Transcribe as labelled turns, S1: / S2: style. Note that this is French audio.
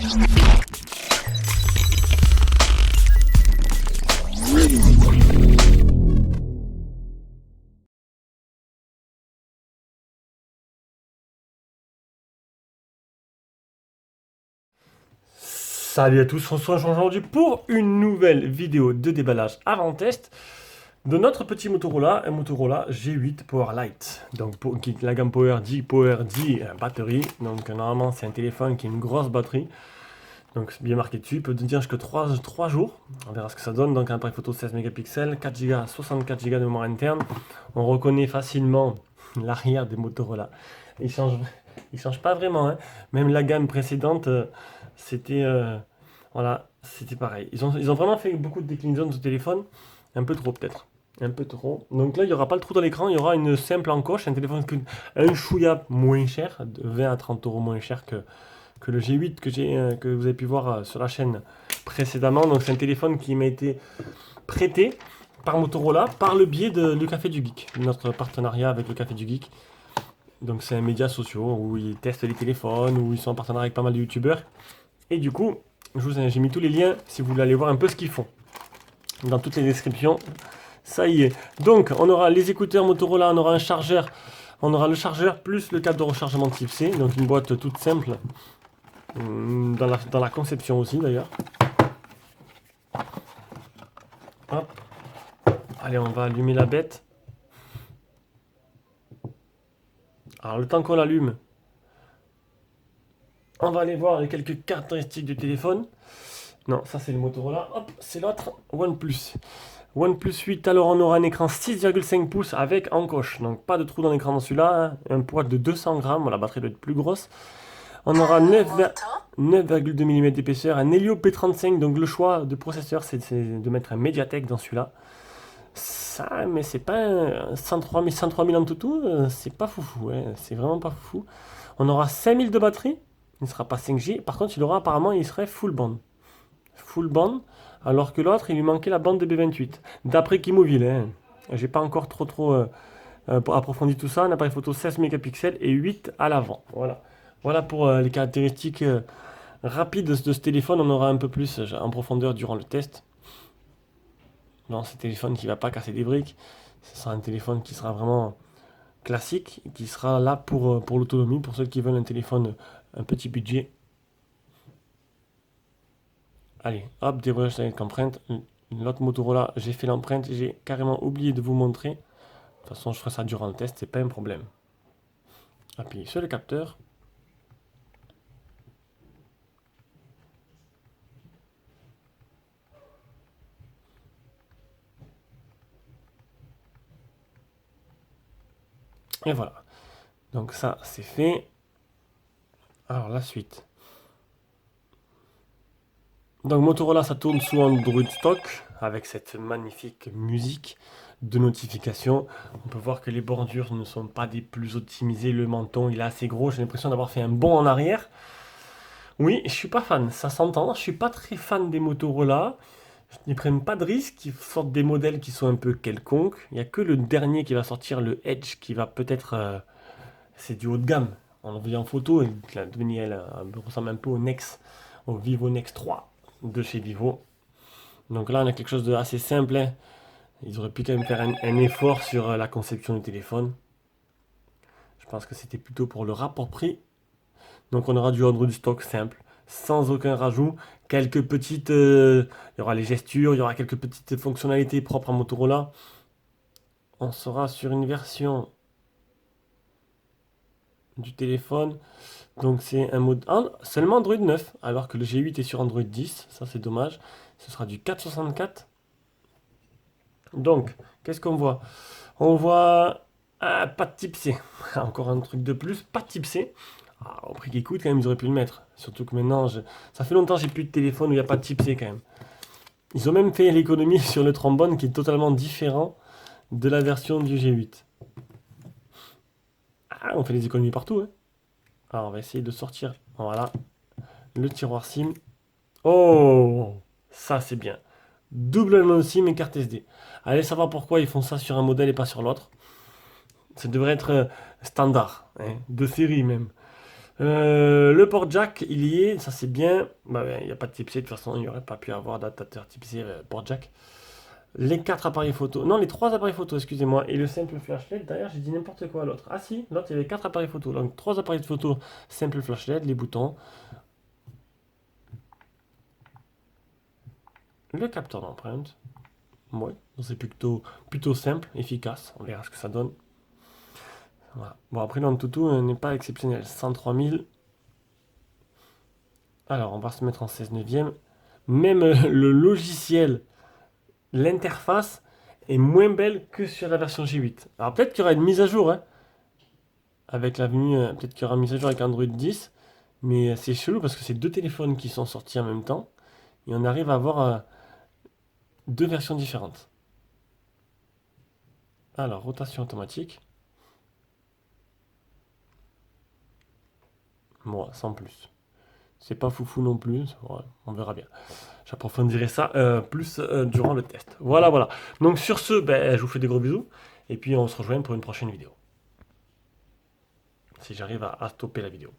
S1: Salut à tous, on se retrouve aujourd'hui pour une nouvelle vidéo de déballage avant test de notre petit Motorola, un Motorola G8 Powerlite. Donc la gamme Power dit batterie. Donc normalement c'est un téléphone qui a une grosse batterie. Donc c'est bien marqué dessus, il peut tenir jusqu'à 3 jours. On verra ce que ça donne. Donc un appareil photo 16 mégapixels, 4 Go, 64 Go de mémoire interne. On reconnaît facilement l'arrière des Motorola. Il change pas vraiment, hein. Même la gamme précédente, c'était voilà, c'était pareil. Ils ont vraiment fait beaucoup de déclinaisons de ce téléphone. Un peu trop peut-être. Un peu trop. Donc là, il n'y aura pas le trou dans l'écran, il y aura une simple encoche, un téléphone un chouïa moins cher, de 20 à 30 euros moins cher que le G8 que vous avez pu voir sur la chaîne précédemment. Donc c'est un téléphone qui m'a été prêté par Motorola par le biais du Café du Geek, notre partenariat avec le Café du Geek. Donc c'est un média social où ils testent les téléphones, où ils sont en partenariat avec pas mal de youtubeurs. Et du coup, j'ai mis tous les liens si vous voulez aller voir un peu ce qu'ils font. Dans toutes les descriptions, ça y est. Donc on aura les écouteurs Motorola, on aura un chargeur. On aura le chargeur plus le câble de rechargement type C. Donc une boîte toute simple. Dans la conception aussi d'ailleurs. Hop. Allez, on va allumer la bête. Alors le temps qu'on l'allume, on va aller voir les quelques caractéristiques du téléphone. Non, ça c'est le Motorola. Hop, c'est l'autre, OnePlus. OnePlus 8, alors on aura un écran 6,5 pouces avec encoche. Donc pas de trou dans l'écran dans celui-là. Hein. Un poids de 200 grammes, la batterie doit être plus grosse. On aura 9,2 mm d'épaisseur, un Helio P35. Donc le choix de processeur, c'est de mettre un Mediatek dans celui-là. Ça, mais c'est pas un 103 000 en tout, c'est pas foufou. Hein. C'est vraiment pas foufou. On aura 5000 de batterie. Il ne sera pas 5G. Par contre, il serait full band. Full band, alors que l'autre, il lui manquait la bande de B28. D'après Kimobil, hein. J'ai pas encore trop approfondi tout ça. Un appareil photo 16 mégapixels et 8 à l'avant. Voilà pour les caractéristiques rapides de ce téléphone. On aura un peu plus en profondeur durant le test. Non, c'est un téléphone qui va pas casser des briques. Ce sera un téléphone qui sera vraiment classique, qui sera là pour l'autonomie, pour ceux qui veulent un téléphone un petit budget. Allez, hop, débrayage avec l'empreinte. L'autre Motorola, j'ai fait l'empreinte, j'ai carrément oublié de vous montrer. De toute façon, je ferai ça durant le test, c'est pas un problème. Appuyez sur le capteur. Et voilà. Donc ça, c'est fait. Alors, la suite. Donc Motorola, ça tourne sous Android stock, avec cette magnifique musique de notification. On peut voir que les bordures ne sont pas des plus optimisées. Le menton, il est assez gros. J'ai l'impression d'avoir fait un bond en arrière. Oui, je suis pas fan, ça s'entend. Je suis pas très fan des Motorola. Ils prennent pas de risques, ils sortent des modèles qui sont un peu quelconques. Il n'y a que le dernier qui va sortir, le Edge, qui va peut-être... c'est du haut de gamme. On l'a vu en photo, elle ressemble un peu au Vivo Nex 3 de chez Vivo. Donc là, on a quelque chose de assez simple. Hein. Ils auraient pu quand même faire un effort sur la conception du téléphone. Je pense que c'était plutôt pour le rapport prix. Donc on aura du Android stock simple, sans aucun rajout. Quelques petites... il y aura les gestures, il y aura quelques petites fonctionnalités propres à Motorola. On sera sur une version du téléphone. Donc c'est un mode seulement Android 9, alors que le G8 est sur Android 10. Ça c'est dommage. Ce sera du 4,64. Donc, qu'est-ce qu'on voit? On voit pas de type C. Encore un truc de plus, pas de type C. Au prix qu'il coûte, quand même, ils auraient pu le mettre. Surtout que maintenant, ça fait longtemps que j'ai plus de téléphone où il n'y a pas de type C quand même. Ils ont même fait l'économie sur le trombone qui est totalement différent de la version du G8. Ah, on fait des économies partout. Hein. Alors, on va essayer de sortir. Voilà. Le tiroir SIM. Oh, ça c'est bien. Double SIM et carte SD. Allez savoir pourquoi ils font ça sur un modèle et pas sur l'autre. Ça devrait être standard, hein, de série même. Le port jack, il y est, ça c'est bien. Bah, il n'y a pas de type C, de toute façon, il n'y aurait pas pu avoir d'adaptateur type C port jack. Les 4 appareils photo, non, les 3 appareils photo, excusez-moi, et le simple flashlight. D'ailleurs, j'ai dit n'importe quoi à l'autre. Ah si, l'autre, il y avait 4 appareils photo. Donc 3 appareils de photo, simple flashlight, les boutons, le capteur d'empreinte. Ouais, c'est plutôt simple, efficace. On verra ce que ça donne. Voilà. Bon, après, l'Antutu n'est pas exceptionnel. 103 000. Alors, on va se mettre en 16 neuvième. Même le logiciel, l'interface est moins belle que sur la version G8. Alors, peut-être qu'il y aura une mise à jour, hein, avec l'avenue. Peut-être qu'il y aura une mise à jour avec Android 10. Mais c'est chelou parce que c'est deux téléphones qui sont sortis en même temps. Et on arrive à avoir deux versions différentes. Alors, rotation automatique. Bon, sans plus. C'est pas foufou non plus. Ouais, on verra bien. J'approfondirai ça plus durant le test. Voilà, voilà. Donc sur ce, ben, je vous fais des gros bisous. Et puis on se rejoint pour une prochaine vidéo. Si j'arrive à stopper la vidéo.